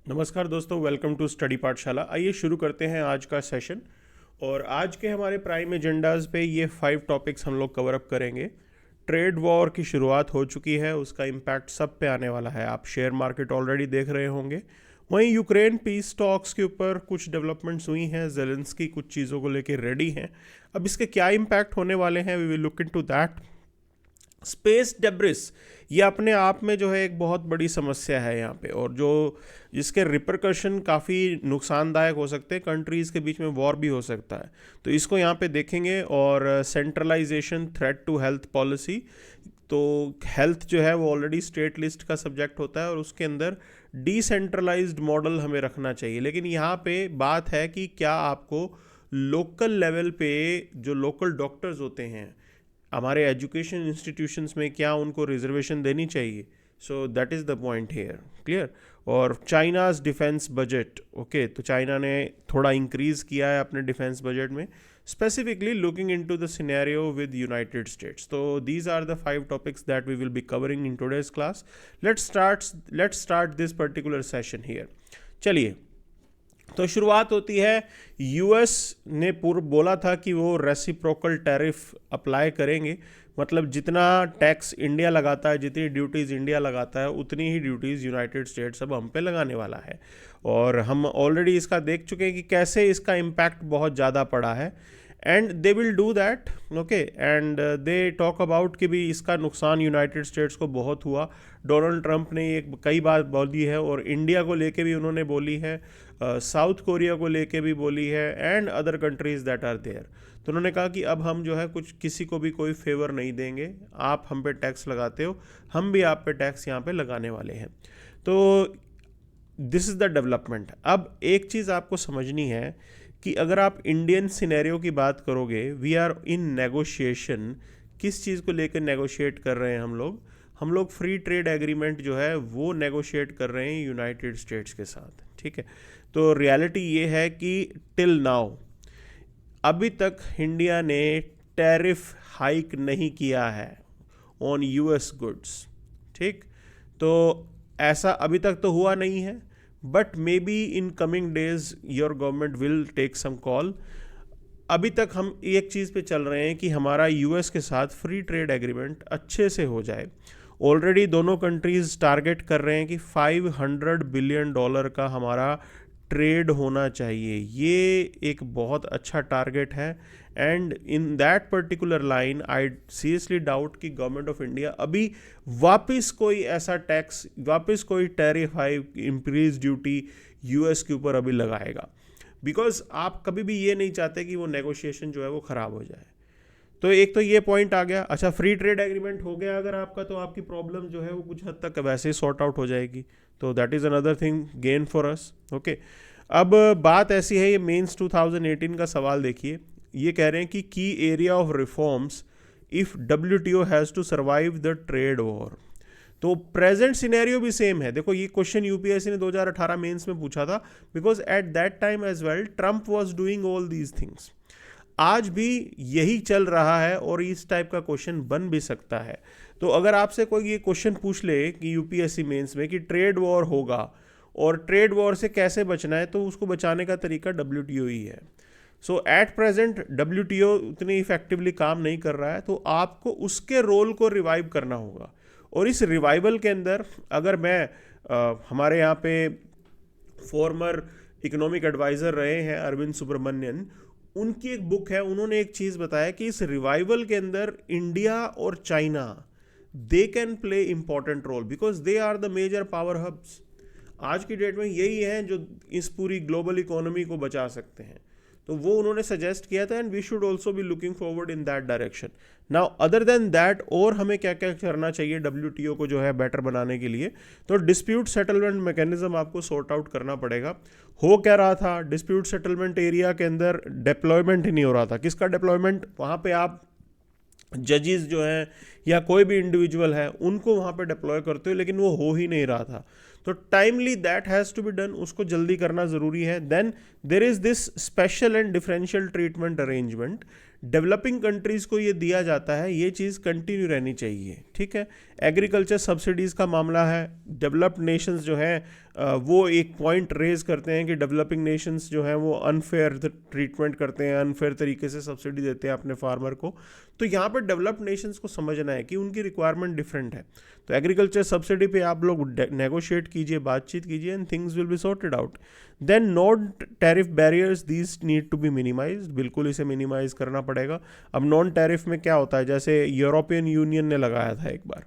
नमस्कार दोस्तों, welcome to study पाठशाला। आइए शुरू करते हैं आज का सेशन। और आज के हमारे प्राइम एजेंडाज पे ये 5 टॉपिक्स हम लोग कवर अप करेंगे। ट्रेड वॉर की शुरुआत हो चुकी है, उसका इम्पैक्ट सब पे आने वाला है। आप शेयर मार्केट ऑलरेडी देख रहे होंगे। वहीं यूक्रेन पीस टॉक्स के ऊपर कुछ डेवलपमेंट्स हुई हैं, जेलेंस्की कुछ चीज़ों को लेकर रेडी हैं। अब इसके क्या इम्पैक्ट होने वाले हैं, we will look into that. Space debris ये अपने आप में जो है एक बहुत बड़ी समस्या है यहाँ पे, और जो जिसके रिपरकशन काफ़ी नुकसानदायक हो सकते हैं। कंट्रीज़ के बीच में वॉर भी हो सकता है, तो इसको यहाँ पे देखेंगे। और centralization threat to health policy, तो हेल्थ जो है वो ऑलरेडी स्टेट लिस्ट का सब्जेक्ट होता है और उसके अंदर डिसेंट्रलाइज्ड मॉडल हमें रखना चाहिए। लेकिन यहाँ पे बात है कि क्या आपको लोकल लेवल पे जो लोकल डॉक्टर्स होते हैं हमारे एजुकेशन इंस्टीट्यूशंस में, क्या उनको रिजर्वेशन देनी चाहिए? सो that is the point here, clear. और चाइनाज डिफेंस बजट, ओके, तो चाइना ने थोड़ा इंक्रीज़ किया है अपने डिफेंस बजट में, specifically looking into the scenario with United States. So these are the 5 topics that we will be covering in today's class. Let's start this particular session here. चलिए, तो शुरुआत होती है। यूएस ने पूर्व बोला था कि वो रेसिप्रोकल टैरिफ अप्लाई करेंगे, मतलब जितना टैक्स इंडिया लगाता है, जितनी ड्यूटीज़ इंडिया लगाता है, उतनी ही ड्यूटीज़ यूनाइटेड स्टेट्स अब हम पे लगाने वाला है। और हम ऑलरेडी इसका देख चुके हैं कि कैसे इसका इम्पैक्ट बहुत ज़्यादा पड़ा है। And they will do that, okay. And they talk about कि भी इसका नुकसान यूनाइटेड स्टेट्स को बहुत हुआ। डोनाल्ड ट्रंप ने ये कई बार बोली है, और इंडिया को लेके भी उन्होंने बोली है, साउथ कोरिया को लेके भी बोली है, and other countries that are there. तो उन्होंने कहा कि अब हम जो है कुछ किसी को भी कोई फेवर नहीं देंगे। आप हम पे टैक्स लगाते हो, हम भी आप पे टैक्स यहाँ पे लगाने वाले हैं। तो दिस इज़ द डेवलपमेंट। अब एक चीज़ आपको समझनी है कि अगर आप इंडियन सिनेरियो की बात करोगे, वी आर इन नेगोशिएशन। किस चीज़ को लेकर नेगोशिएट कर रहे हैं हम लोग फ्री ट्रेड एग्रीमेंट जो है वो नेगोशिएट कर रहे हैं यूनाइटेड स्टेट्स के साथ, ठीक है। तो रियलिटी ये है कि टिल नाउ अभी तक इंडिया ने टैरिफ हाइक नहीं किया है ऑन यूएस गुड्स, ठीक। तो ऐसा अभी तक तो हुआ नहीं है, but maybe in coming days your government will take some call. अभी तक हम एक चीज़ पे चल रहे हैं कि हमारा यूएस के साथ फ्री ट्रेड एग्रीमेंट अच्छे से हो जाए। ऑलरेडी दोनों कंट्रीज़ टारगेट कर रहे हैं कि $500 बिलियन का हमारा ट्रेड होना चाहिए। ये एक बहुत अच्छा टारगेट है। And in that particular line I seriously doubt कि गवर्नमेंट ऑफ इंडिया अभी वापस कोई ऐसा टैक्स, वापस कोई tariff hike, increase duty US के ऊपर अभी लगाएगा। बिकॉज आप कभी भी ये नहीं चाहते कि वो नेगोशिएशन जो है वो ख़राब हो जाए। तो एक तो ये पॉइंट आ गया। अच्छा, फ्री ट्रेड एग्रीमेंट हो गया अगर आपका, तो आपकी प्रॉब्लम जो है वो कुछ हद तक वैसे ही सॉर्ट आउट हो जाएगी। तो that is another thing gain for us, okay. अब बात ऐसी है, ये मेंस 2018 का सवाल देखिए। ये कह रहे हैं कि key area of reforms if WTO has to survive the trade war. तो प्रेजेंट सिनेरियो भी सेम है। देखो, ये क्वेश्चन यूपीएससी ने 2018 मेंस में पूछा था, because at that time as well Trump was doing all these things. आज भी यही चल रहा है और इस टाइप का क्वेश्चन बन भी सकता है। तो अगर आपसे कोई ये क्वेश्चन पूछ ले कि यूपीएससी मेंस में कि ट्रेड वॉर होगा और ट्रेड वॉर से कैसे बचना है, तो उसको बचाने का तरीका डब्ल्यूटीओ ही है। सो एट प्रेजेंट डब्ल्यूटीओ उतनी इफेक्टिवली काम नहीं कर रहा है, तो आपको उसके रोल को रिवाइव करना होगा। और इस रिवाइवल के अंदर अगर मैं हमारे यहाँ पे फॉर्मर इकोनॉमिक एडवाइज़र रहे हैं अरविंद सुब्रमण्यन, उनकी एक बुक है, उन्होंने एक चीज़ बताया कि इस रिवाइवल के अंदर इंडिया और China they can play important role, because they are the major power hubs. आज की डेट में यही हैं जो इस पूरी ग्लोबल इकोनॉमी को बचा सकते हैं। तो वो उन्होंने सजेस्ट किया था, and we should also be looking forward in that direction. Now other than that, और हमें क्या क्या करना चाहिए डब्ल्यूटीओ को जो है बेटर बनाने के लिए? तो डिस्प्यूट सेटलमेंट मैकेनिज्म आपको सॉर्ट आउट करना पड़ेगा। हो क्या रहा था, डिस्प्यूट सेटलमेंट एरिया के अंदर डिप्लॉयमेंट ही नहीं हो रहा था। किसका डिप्लॉयमेंट? वहाँ पे आप जजेस जो हैं या कोई भी इंडिविजुअल है उनको वहाँ पे डिप्लॉय करते हो, लेकिन वो हो ही नहीं रहा था। तो timely that has to be done, उसको जल्दी करना ज़रूरी है। Then there is this special and differential treatment arrangement. Developing countries को ये दिया जाता है, ये चीज़ कंटिन्यू रहनी चाहिए, ठीक है। एग्रीकल्चर सब्सिडीज़ का मामला है, डेवलप्ड नेशंस जो हैं वो एक पॉइंट रेज करते हैं कि डेवलपिंग नेशंस जो हैं वो अनफेयर ट्रीटमेंट करते हैं, अनफेयर तरीके से सब्सिडी देते हैं अपने फार्मर को। तो यहाँ पर डेवलप्ड नेशंस को समझना है कि उनकी रिक्वायरमेंट डिफरेंट है। तो एग्रीकल्चर सब्सिडी पे आप लोग नेगोशिएट कीजिए, बातचीत कीजिए, and things will be sorted out. Then non tariff barriers these need to be minimize, बिल्कुल इसे मिनिमाइज करना पड़ेगा। अब नॉन टैरिफ में क्या होता है, जैसे यूरोपियन यूनियन ने लगाया था एक बार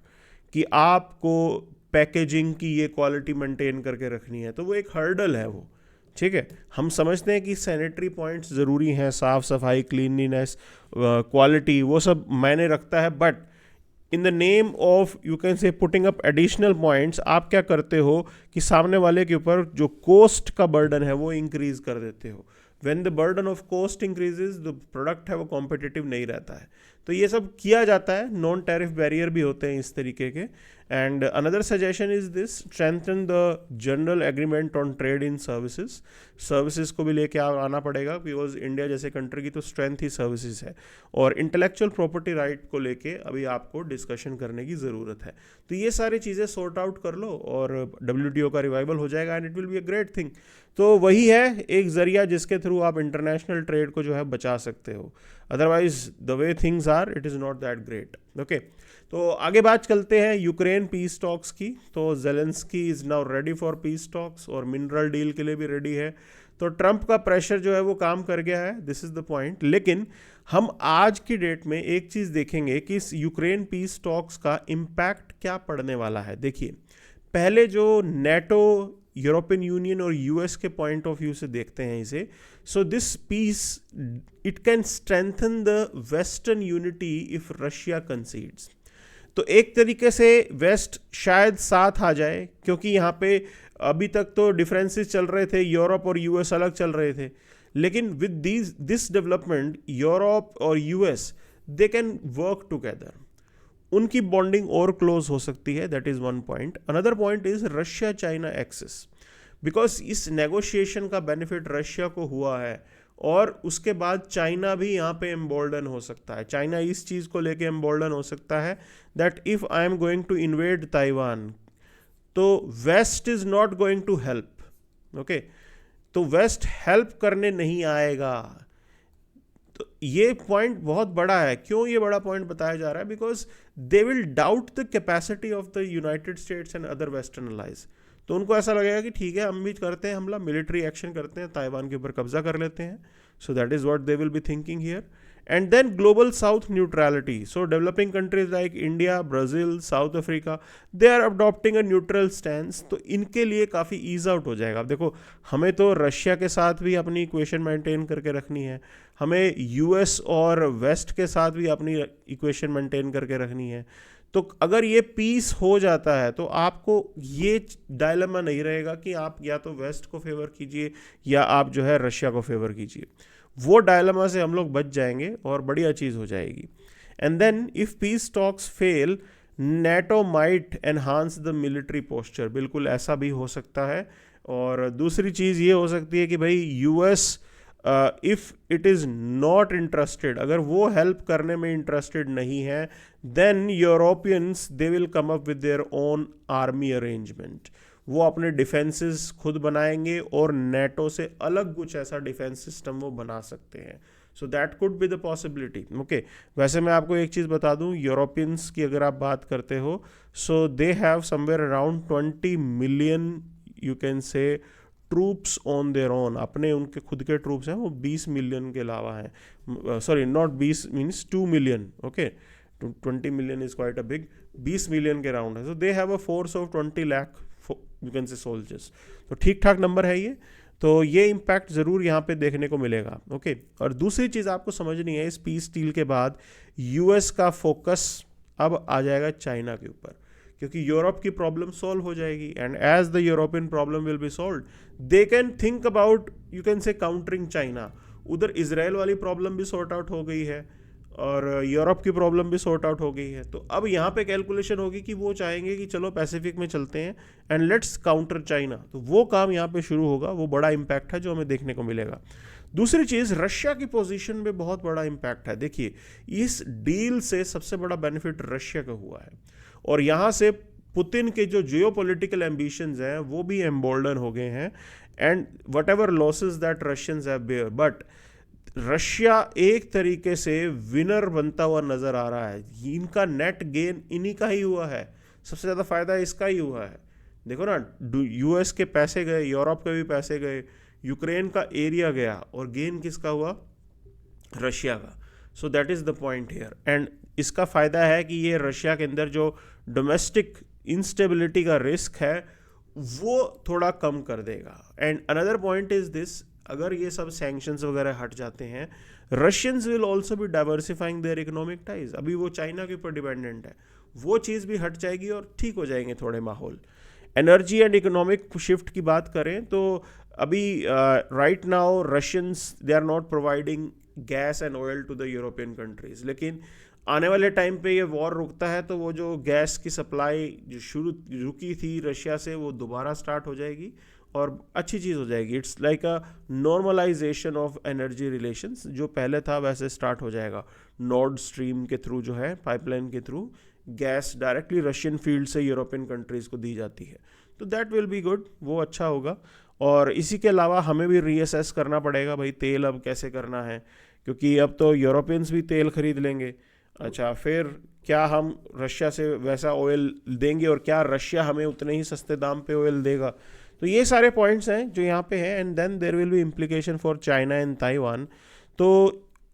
कि आपको पैकेजिंग की ये क्वालिटी मेंटेन करके रखनी है, तो वो एक हर्डल है वो, ठीक है। हम समझते हैं कि सैनिटरी पॉइंट्स ज़रूरी हैं, साफ़ सफाई, क्लीनलीनेस, क्वालिटी, वो सब मायने रखता है, but in the name of you can से पुटिंग अप एडिशनल पॉइंट्स, आप क्या करते हो कि सामने वाले के ऊपर जो कॉस्ट का बर्डन है वो इंक्रीज कर देते हो। When the burden of cost increases, the product है वो कॉम्पिटिटिव नहीं रहता है। तो ये सब किया जाता है, नॉन टैरिफ बैरियर भी होते हैं इस तरीके के। And another suggestion is this, strengthen the general agreement on trade in services. Services को भी लेके आना पड़ेगा, बिकॉज इंडिया जैसे कंट्री की तो स्ट्रेंथ ही सर्विसेज है। और इंटेलेक्चुअल प्रॉपर्टी राइट को लेके अभी आपको डिस्कशन करने की ज़रूरत है। तो ये सारी चीज़ें सॉर्ट आउट कर लो और WTO का रिवाइवल हो जाएगा, and it will be a great thing. तो वही है एक ज़रिया जिसके थ्रू आप इंटरनेशनल ट्रेड को जो है बचा सकते हो। Otherwise the way things are, it is not that great. Okay, तो आगे बात चलते हैं यूक्रेन पीस टॉक्स की। तो Zelensky is now ready for peace talks और मिनरल डील के लिए भी रेडी है। तो ट्रंप का प्रेशर जो है वो काम कर गया है, दिस इज़ द पॉइंट। लेकिन हम आज की डेट में एक चीज़ देखेंगे कि इस यूक्रेन पीस टॉक्स का इम्पैक्ट क्या पड़ने वाला है। देखिए, पहले जो नेटो, यूरोपियन यूनियन और यूएस के पॉइंट ऑफ व्यू से देखते हैं इसे, so this peace it can strengthen the western unity if Russia concedes. तो एक तरीके से वेस्ट शायद साथ आ जाए, क्योंकि यहाँ पे अभी तक तो डिफरेंसेस चल रहे थे, यूरोप और यूएस अलग चल रहे थे। लेकिन विद दिस डेवलपमेंट यूरोप और US they can work together, उनकी बॉन्डिंग और क्लोज हो सकती है। That is one point. Another point is Russia China axis, because इस नेगोशिएशन का बेनिफिट रशिया को हुआ है और उसके बाद चाइना भी यहाँ पे एम्बोल्डन हो सकता है। चाइना इस चीज़ को लेके एम्बोल्डन हो सकता है that if I am going to invade Taiwan, तो west is not going to help. Okay, तो वेस्ट हेल्प करने नहीं आएगा। तो ये पॉइंट बहुत बड़ा है। क्यों ये बड़ा पॉइंट बताया जा रहा है? Because they will doubt the capacity of the United States and other western allies. तो उनको ऐसा लगेगा कि ठीक है, हम भी करते हैं हमला, मिलिट्री एक्शन करते हैं, ताइवान के ऊपर कब्जा कर लेते हैं। So that is what they will be thinking here. And then global south neutrality. So developing countries like India, Brazil, South Africa, they are adopting a neutral stance. तो इनके लिए काफ़ी ईज आउट हो जाएगा। अब देखो, हमें तो रशिया के साथ भी अपनी इक्वेशन मेंटेन करके रखनी है, हमें यूएस और वेस्ट के साथ भी अपनी इक्वेशन मेंटेन करके रखनी है। तो अगर ये पीस हो जाता है तो आपको ये डायलेमा नहीं रहेगा कि आप या तो वेस्ट को फेवर कीजिए या आप जो है रशिया को फेवर कीजिए। वो डायलेमा से हम लोग बच जाएंगे और बढ़िया चीज़ हो जाएगी। And then if peace talks fail, NATO might enhance the military posture. बिल्कुल ऐसा भी हो सकता है। और दूसरी चीज़ ये हो सकती है कि भाई US if it is not interested, अगर वो हेल्प करने में इंटरेस्टेड नहीं है, then Europeans they will come up with their own army arrangement. वो अपने डिफेंसेस खुद बनाएंगे और नेटो से अलग कुछ ऐसा डिफेंस सिस्टम वो बना सकते हैं। So that could be the possibility. Okay, वैसे मैं आपको एक चीज़ बता दूं, यूरोपियंस की अगर आप बात करते हो, so they have somewhere around 20 million you can say troops on their own. अपने उनके खुद के ट्रूप्स हैं वो 20 मिलियन के अलावा हैं। Sorry, not 20 means 2 million. Okay, 20 million is quite a big, 20 million के राउंड है। So they have a force of 20 lakh you can say soldiers. तो ठीक ठाक नंबर है ये। तो ये इम्पैक्ट ज़रूर यहाँ पे देखने को मिलेगा। ओके, और दूसरी चीज़ आपको समझनी है, इस पीस डील के बाद यूएस का फोकस अब आ जाएगा चाइना के ऊपर, क्योंकि यूरोप की प्रॉब्लम सॉल्व हो जाएगी। And as the European problem will be solved, they can think about you can say countering China. उधर इजराइल वाली प्रॉब्लम भी सॉर्ट आउट हो गई है और यूरोप की प्रॉब्लम भी सॉर्ट आउट हो गई है। तो अब यहाँ पे कैलकुलेशन होगी कि वो चाहेंगे कि चलो पैसिफिक में चलते हैं एंड लेट्स काउंटर चाइना। तो वो काम यहाँ पे शुरू होगा, वो बड़ा इम्पैक्ट है जो हमें देखने को मिलेगा। दूसरी चीज़, रशिया की पोजीशन पे बहुत बड़ा इम्पैक्ट है। देखिए, इस डील से सबसे बड़ा बेनिफिट रशिया का हुआ है, और यहाँ से पुतिन के जो जियोपॉलिटिकल एम्बिशंस हैं वो भी एम्बोल्डन हो गए हैं, and whatever losses that Russians have bear, but Russia एक तरीके से विनर बनता हुआ नजर आ रहा है। इनका नेट गेन इन्हीं का ही हुआ है, सबसे ज़्यादा फायदा इसका ही हुआ है। देखो ना, यूएस के पैसे गए, यूरोप के भी पैसे गए, यूक्रेन का एरिया गया, और गेन किसका हुआ? रशिया का। सो that is the point here, and इसका फ़ायदा है कि ये रशिया के अंदर जो डोमेस्टिक इंस्टेबिलिटी का रिस्क है वो थोड़ा कम कर देगा। And another point is this, अगर ये सब सैंक्शंस वगैरह हट जाते हैं, रशियंस विल ऑल्सो भी डाइवर्सिफाइंग देयर इकोनॉमिक टाइज। अभी वो चाइना के ऊपर डिपेंडेंट है, वो चीज़ भी हट जाएगी और ठीक हो जाएंगे थोड़े माहौल। एनर्जी एंड इकोनॉमिक शिफ्ट की बात करें तो अभी right now Russians they are not providing gas and oil to the European countries, लेकिन आने वाले टाइम पे ये वॉर रुकता है तो वो जो गैस की सप्लाई जो रुकी थी रशिया से, वो दोबारा स्टार्ट हो जाएगी और अच्छी चीज़ हो जाएगी। It's like a normalisation of energy relations, जो पहले था वैसे स्टार्ट हो जाएगा। नॉर्ड स्ट्रीम के थ्रू जो है, पाइपलाइन के through gas directly Russian field से यूरोपियन कंट्रीज़ को दी जाती है, तो दैट विल बी गुड, वो अच्छा होगा। और इसी के अलावा हमें भी रीअसेस करना पड़ेगा भाई तेल अब कैसे करना है, क्योंकि अब तो यूरोपियंस भी तेल खरीद लेंगे। अच्छा, फिर क्या हम रशिया से वैसा ऑयल देंगे और क्या रशिया हमें उतने ही सस्ते दाम पे ऑयल देगा? तो ये सारे पॉइंट्स हैं जो यहाँ पे हैं, and then there will be implication for China and Taiwan. तो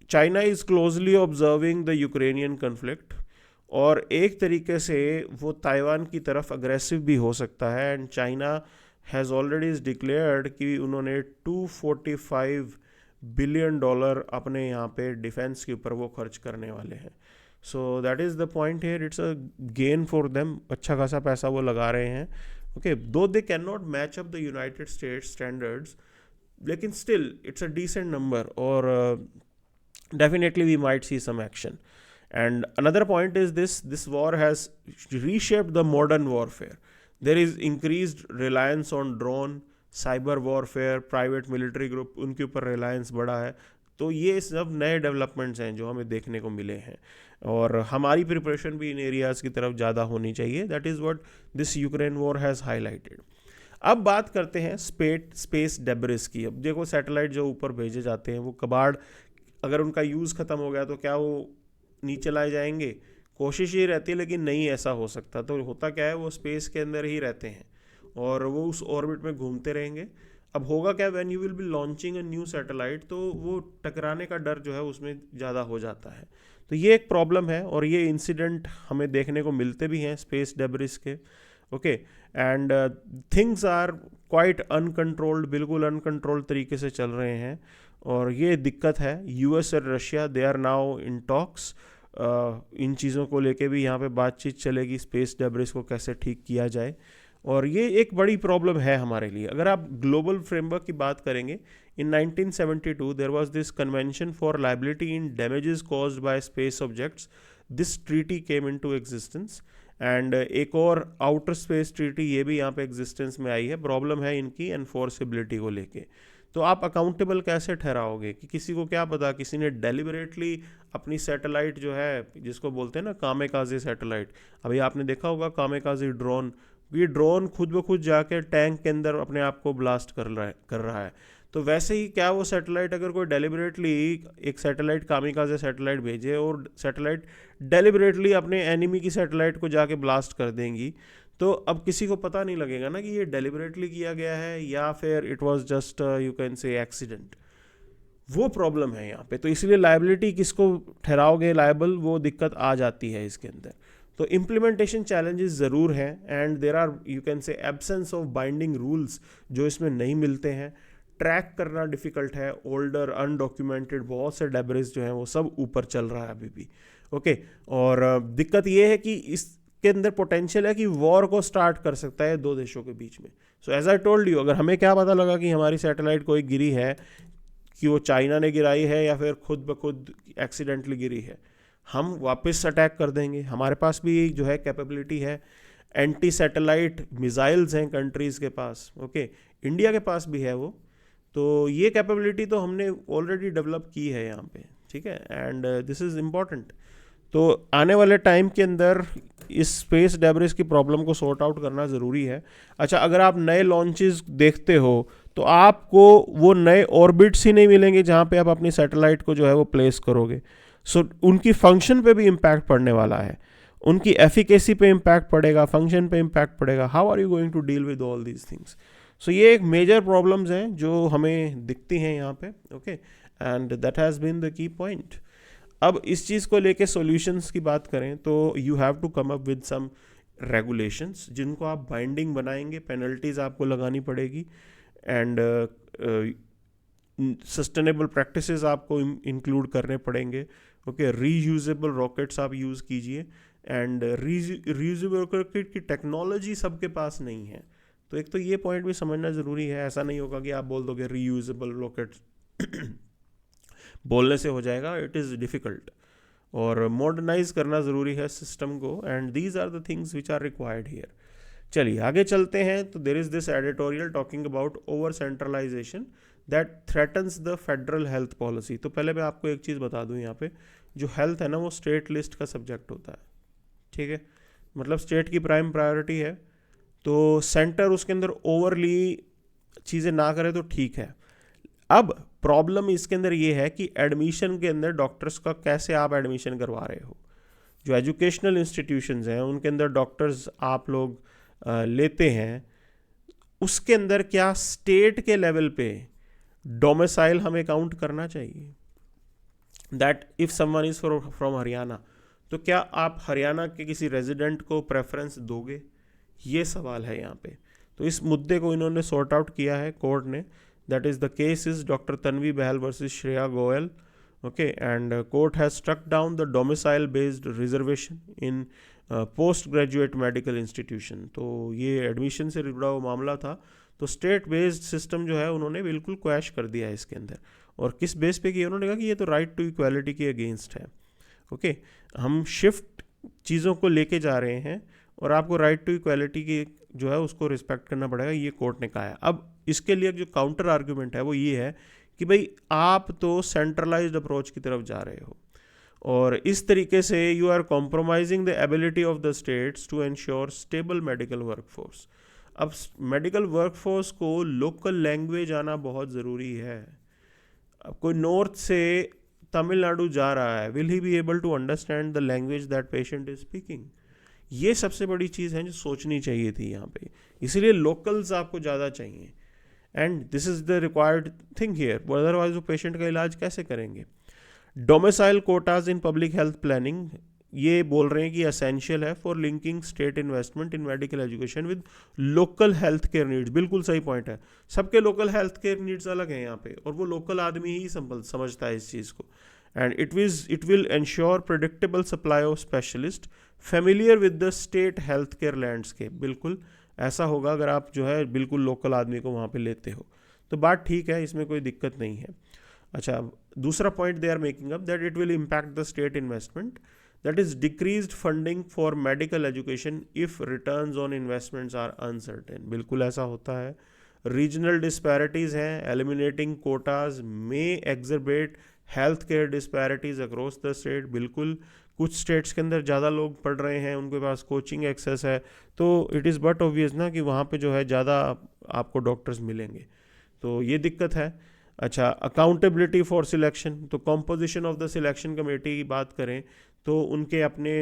China is closely observing the Ukrainian conflict, और एक तरीके से वो ताइवान की तरफ अग्रेसिव भी हो सकता है, and China has already declared कि उन्होंने $245 बिलियन अपने यहाँ पे डिफेंस के ऊपर वो खर्च करने वाले हैं। So that is the point here, it's a gain for them, अच्छा खासा पैसा वो लगा रहे हैं। Okay, though they can not match up the United States standards, लेकिन still it's a decent number, और definitely we might see some action. And another point is this war has reshaped the modern warfare. There is increased reliance on drone, cyber warfare, private military group, उनके ऊपर रिलायंस बढ़ा है। तो ये सब नए developments हैं जो हमें देखने को मिले हैं, और हमारी प्रिपरेशन भी इन एरियाज़ की तरफ ज़्यादा होनी चाहिए। That is what this Ukraine war has highlighted. अब बात करते हैं स्पेस डेब्रिस की। अब देखो, सैटेलाइट जो ऊपर भेजे जाते हैं वो कबाड़, अगर उनका यूज़ ख़त्म हो गया तो क्या वो नीचे लाए जाएंगे? कोशिश ये रहती है, लेकिन नहीं ऐसा हो सकता। तो होता क्या है, वो स्पेस के अंदर ही रहते हैं और वो उस ऑर्बिट में घूमते रहेंगे। अब होगा क्या, when you will be launching a new satellite, तो वो टकराने का डर जो है उसमें ज़्यादा हो जाता है। तो ये एक प्रॉब्लम है, और ये इंसिडेंट हमें देखने को मिलते भी हैं स्पेस डेब्रिस के। Okay, and things are quite uncontrolled, बिल्कुल अनकंट्रोल्ड तरीके से चल रहे हैं, और ये दिक्कत है। यूएस और Russia they are now in talks, इन चीज़ों को लेके भी यहाँ पे बातचीत चलेगी, स्पेस डेब्रिस को कैसे ठीक किया जाए, और ये एक बड़ी प्रॉब्लम है हमारे लिए। अगर आप ग्लोबल फ्रेमवर्क की बात करेंगे, in 1972 there was this convention for liability in damages caused by space objects. This treaty came into existence, and एक और आउटर स्पेस ट्रीटी, ये भी यहाँ पे एग्जिस्टेंस में आई है। प्रॉब्लम है इनकी एनफोर्सेबिलिटी को लेके। तो आप अकाउंटेबल कैसे ठहराओगे कि किसी को क्या पता, किसी ने डेलिबरेटली अपनी सैटेलाइट जो है, जिसको बोलते हैं ना कामेकाज़े सैटेलाइट, अभी आपने देखा होगा कामेकाज़े ड्रोन, ये ड्रोन खुद ब खुद जाके टैंक के अंदर अपने आप को ब्लास्ट कर रहा है। तो वैसे ही क्या वो सैटेलाइट, अगर कोई डेलिबरेटली एक सैटेलाइट कामेकाज़े सैटेलाइट भेजे और सैटेलाइट डेलिबरेटली अपने एनिमी की सैटेलाइट को जाके ब्लास्ट कर देंगी, तो अब किसी को पता नहीं लगेगा ना कि ये डेलिबरेटली किया गया है या फिर it was just you can से एक्सीडेंट। वो प्रॉब्लम है यहाँ पे। तो इसलिए लायबिलिटी किसको ठहराओगे लायबल, वो दिक्कत आ जाती है इसके अंदर। तो इम्प्लीमेंटेशन चैलेंजेस ज़रूर हैं, and there are you can say absence of binding rules जो इसमें नहीं मिलते हैं। ट्रैक करना डिफ़िकल्ट है, ओल्डर अनडॉक्यूमेंटेड बहुत से डेब्रिस जो हैं वो सब ऊपर चल रहा है अभी भी। ओके, और दिक्कत ये है कि इसके अंदर पोटेंशियल है कि वॉर को स्टार्ट कर सकता है दो देशों के बीच में। So as I told you, अगर हमें क्या पता लगा कि हमारी सैटेलाइट कोई गिरी है, कि वो चाइना ने गिराई है या फिर खुद ब खुद एक्सीडेंटली गिरी है, हम वापस अटैक कर देंगे। हमारे पास भी जो है कैपेबिलिटी है, एंटी सैटेलाइट मिसाइल्स हैं कंट्रीज़ के पास। ओके, इंडिया के पास भी है वो, तो ये कैपेबिलिटी तो हमने ऑलरेडी डेवलप की है यहाँ पे, ठीक है, एंड दिस इज़ इम्पॉर्टेंट। तो आने वाले टाइम के अंदर इस स्पेस डेब्रिस की प्रॉब्लम को सॉर्ट आउट करना ज़रूरी है। अच्छा, अगर आप नए लॉन्चेस देखते हो तो आपको वो नए ऑर्बिट्स ही नहीं मिलेंगे जहाँ पे आप अपनी सैटेलाइट को जो है वो प्लेस करोगे। सो उनकी फंक्शन पे भी इम्पैक्ट पड़ने वाला है, उनकी एफिकेसी पे इम्पैक्ट पड़ेगा, फंक्शन पे इम्पैक्ट पड़ेगा। How are you going to deal with all these things? So ये एक मेजर प्रॉब्लम्स हैं जो हमें दिखती हैं यहाँ पे, okay, and that has been the key point. अब इस चीज़ को लेके सॉल्यूशंस की बात करें तो you have to come up with some regulations जिनको आप बाइंडिंग बनाएंगे, पेनल्टीज आपको लगानी पड़ेगी, एंड सस्टेनेबल प्रैक्टिसेस आपको इंक्लूड करने पड़ेंगे। ओके, रीयूजेबल रॉकेट्स आप यूज़ कीजिए, एंड रीयूजेबल रॉकेट की टेक्नोलॉजी सबके पास नहीं है, तो एक तो ये पॉइंट भी समझना ज़रूरी है। ऐसा नहीं होगा कि आप बोल दोगे रीयूजेबल रॉकेट्स बोलने से हो जाएगा, इट इज़ डिफ़िकल्ट, और मॉडर्नाइज करना ज़रूरी है सिस्टम को, and these are the things which are required here. चलिए आगे चलते हैं। तो there is this editorial talking about over centralisation that threatens the federal health policy. तो पहले मैं आपको एक चीज़ बता दूं, यहाँ पे जो हेल्थ है ना वो स्टेट लिस्ट का सब्जेक्ट होता है, ठीक है, मतलब स्टेट की प्राइम प्रायोरिटी है, तो सेंटर उसके अंदर ओवरली चीज़ें ना करे तो ठीक है। अब प्रॉब्लम इसके अंदर ये है कि एडमिशन के अंदर डॉक्टर्स का कैसे आप एडमिशन करवा रहे हो। जो एजुकेशनल इंस्टीट्यूशंस हैं उनके अंदर डॉक्टर्स आप लोग लेते हैं, उसके अंदर क्या स्टेट के लेवल पे डोमिसाइल हमें काउंट करना चाहिए? That if someone is from Haryana, तो क्या आप हरियाणा के किसी रेजिडेंट को प्रेफरेंस दोगे? ये सवाल है यहाँ पे। तो इस मुद्दे को इन्होंने सॉर्ट आउट किया है कोर्ट ने। That is the case is doctor Tanvi Bahl versus Shreya Goyal, okay, and court has struck down the domicile based reservation in post graduate medical institution. तो ये एडमिशन से जुड़ा हुआ मामला था, तो स्टेट बेस्ड सिस्टम जो है उन्होंने बिल्कुल क्वैश कर दिया है इसके अंदर। और किस बेस पे किया? उन्होंने कहा कि ये तो राइट टू इक्वालिटी के अगेंस्ट है। ओके, हम शिफ्ट चीज़ों को लेके जा रहे हैं और आपको राइट टू इक्वालिटी की जो है उसको रिस्पेक्ट करना पड़ेगा, ये कोर्ट ने कहा है। अब इसके लिए जो काउंटर आर्ग्यूमेंट है वो ये है कि भाई आप तो सेंट्रलाइज्ड अप्रोच की तरफ जा रहे हो, और इस तरीके से you are compromising the ability of the states to ensure stable medical workforce. अब मेडिकल वर्कफोर्स को लोकल लैंग्वेज आना बहुत ज़रूरी है। अब कोई नॉर्थ से तमिलनाडु जा रहा है, will he be able to understand the language that patient is speaking? ये सबसे बड़ी चीज़ है जो सोचनी चाहिए थी यहाँ पे। इसीलिए लोकल्स आपको ज़्यादा चाहिए, and this is the required thing here, otherwise वो पेशेंट का इलाज कैसे करेंगे? Domicile Kota's in public health planning, ये बोल रहे हैं कि असेंशियल है for linking estate investment in medical education with local health care needs. बिल्कुल सही पॉइंट है, सबके लोकल हेल्थ केयर नीड्स अलग हैं यहाँ पे, और वो लोकल आदमी ही समझता है इस चीज़ को। And it will ensure predictable supply of specialist familiar with the state health care landscape. बिल्कुल ऐसा होगा अगर आप जो है बिल्कुल लोकल आदमी को वहाँ पे लेते हो, तो बात ठीक है, इसमें कोई दिक्कत नहीं है। अच्छा, दूसरा point they are making up that it will impact the state investment, that is decreased funding for medical education if returns on investments are uncertain. बिल्कुल ऐसा होता है। रीजनल डिस्पैरिटीज़ हैं, eliminating quotas may exacerbate health care disparities across the state. बिल्कुल, कुछ states के अंदर ज़्यादा लोग पढ़ रहे हैं, उनके पास कोचिंग एक्सेस है, तो इट इज़ बट ऑब्वियस ना कि वहाँ पे जो है ज़्यादा आपको डॉक्टर्स मिलेंगे, तो ये दिक्कत है। अच्छा, अकाउंटेबिलिटी फॉर सिलेक्शन, तो composition of the selection committee की बात करें तो उनके अपने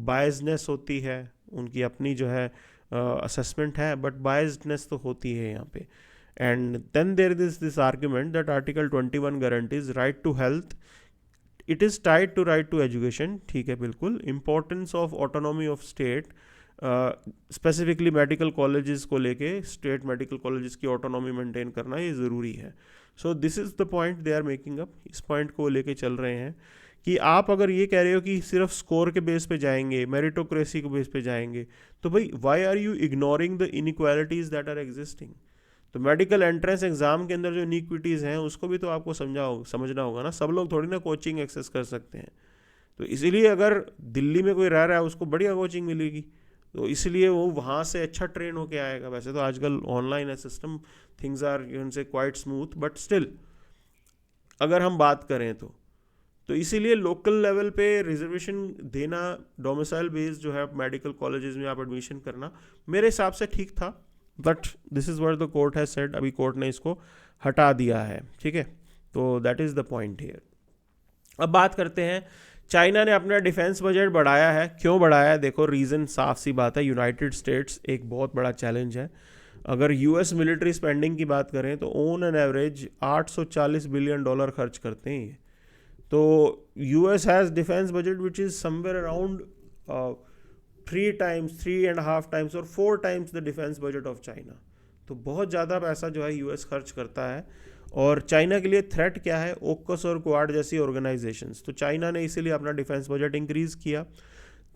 बायसनेस होती है, उनकी अपनी जो है असेसमेंट है, बट बायसनेस तो होती है यहाँ पे। And then there is this argument that article 21 guarantees right to health, it is tied to right to education. ठीक है, बिल्कुल। Importance of autonomy of state, specifically medical colleges को लेके स्टेट मेडिकल कॉलेजेस की ऑटोनॉमी मेंटेन करना ये ज़रूरी है। So this is the point they are making up. इस पॉइंट को लेके चल रहे हैं कि आप अगर ये कह रहे हो कि सिर्फ स्कोर के बेस पे जाएंगे, मेरिटोक्रेसी के बेस पे जाएंगे, तो भाई why are you ignoring the inequalities that are existing? तो मेडिकल एंट्रेंस एग्जाम के अंदर जो इनइक्विटीज़ हैं उसको भी तो आपको समझना होगा ना। सब लोग थोड़ी ना कोचिंग एक्सेस कर सकते हैं, तो इसीलिए अगर दिल्ली में कोई रह रहा है उसको बढ़िया कोचिंग मिलेगी, तो इसलिए वो वहाँ से अच्छा ट्रेन होके आएगा। वैसे तो आजकल ऑनलाइन है सिस्टम, थिंग्स आर से क्वाइट स्मूथ, बट स्टिल अगर हम बात करें तो इसीलिए लोकल लेवल पे रिजर्वेशन देना, डोमिसाइल बेस्ड जो है मेडिकल कॉलेजेस में आप एडमिशन करना, मेरे हिसाब से ठीक था, but this is what the court has said. अभी कोर्ट ने इसको हटा दिया है, ठीक है। तो that is the point here. अब बात करते हैं, चाइना ने अपना डिफेंस बजट बढ़ाया है। क्यों बढ़ाया है? देखो रीज़न साफ सी बात है, यूनाइटेड स्टेट्स एक बहुत बड़ा चैलेंज है। अगर यूएस मिलिट्री स्पेंडिंग की बात करें तो ऑन एन एवरेज $840 बिलियन खर्च करते हैं ये। तो US has defence budget which is somewhere around 3.5 times और 4 times the defence budget of China. तो बहुत ज़्यादा पैसा जो है यूएस खर्च करता है। और चाइना के लिए थ्रेट क्या है? ओकस और क्वाड जैसी ऑर्गेनाइजेशंस। तो चाइना ने इसीलिए अपना डिफेंस बजट इंक्रीज़ किया।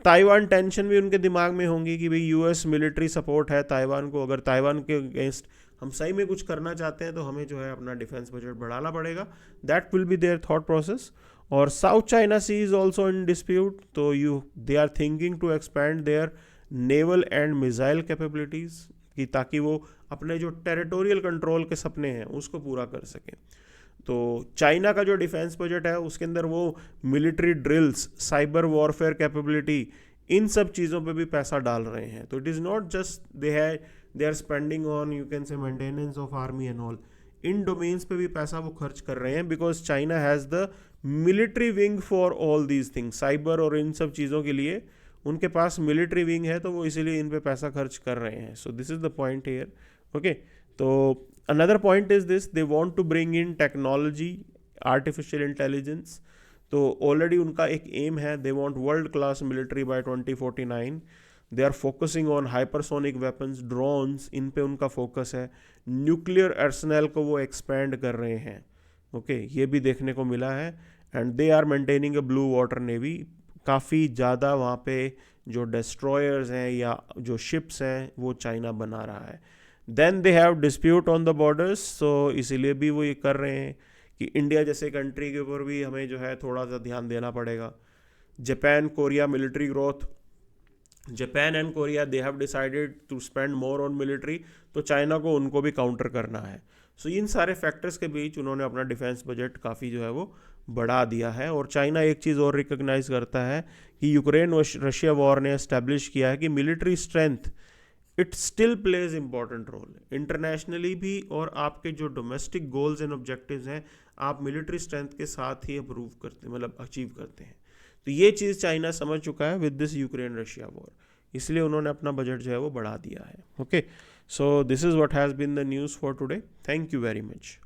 ताइवान टेंशन भी उनके दिमाग में होंगी कि भाई यूएस मिलिट्री सपोर्ट है ताइवान को, अगर ताइवान के अगेंस्ट हम सही में कुछ करना चाहते हैं तो हमें जो है अपना डिफेंस बजट बढ़ाना पड़ेगा। That will be their thought process. और South China Sea is also in dispute, तो they are thinking to expand their naval and missile capabilities, कि ताकि वो अपने जो टेरिटोरियल कंट्रोल के सपने हैं उसको पूरा कर सकें। तो चाइना का जो डिफेंस बजट है उसके अंदर वो military drills, cyber warfare capability, इन सब चीज़ों पे भी पैसा डाल रहे हैं। तो it is not just they are spending on you can say maintenance of army and all, इन डोमेन्स पे भी पैसा वो खर्च कर रहे हैं, because China has the military wing for all these things. Cyber और इन सब चीज़ों के लिए उनके पास मिलिट्री विंग है, तो वो इसीलिए इन पे पैसा खर्च कर रहे हैं। सो this is the point here, okay. तो another point is this, they want to bring in technology, artificial intelligence। तो ऑलरेडी उनका एक एम है, they want world class military by 2049। They are focusing on hypersonic weapons, drones, इन पे उनका focus है। Nuclear Arsenal को वो एक्सपेंड कर रहे हैं, ओके, ये भी देखने को मिला है। And they are maintaining a blue water navy. काफ़ी ज़्यादा वहाँ पे जो डिस्ट्रॉयर्स हैं या जो शिप्स हैं वो चाइना बना रहा है। Then they have dispute on the borders, so इसीलिए भी वो ये कर रहे हैं कि इंडिया जैसे कंट्री के ऊपर भी हमें जो है थोड़ा सा ध्यान देना पड़ेगा। Japan Korea military growth, Japan and Korea they have decided to spend more on military, तो चाइना को उनको भी काउंटर करना है। सो इन सारे फैक्टर्स के बीच उन्होंने अपना डिफेंस बजट काफ़ी जो है वो बढ़ा दिया है। और चाइना एक चीज़ और रिकग्नाइज करता है कि यूक्रेन रशिया वॉर ने एस्टेब्लिश किया है कि military strength it still plays important role internationally भी, और आपके जो डोमेस्टिक गोल्स एंड ऑब्जेक्टिव्स हैं आप मिलिट्री स्ट्रेंथ के साथ ही अप्रूव करते, मतलब अचीव करते हैं। तो ये चीज़ चाइना समझ चुका है with this Ukraine Russia war, इसलिए उन्होंने अपना बजट जो है वो बढ़ा दिया है, okay. So this is what has been the news for today. Thank you very much.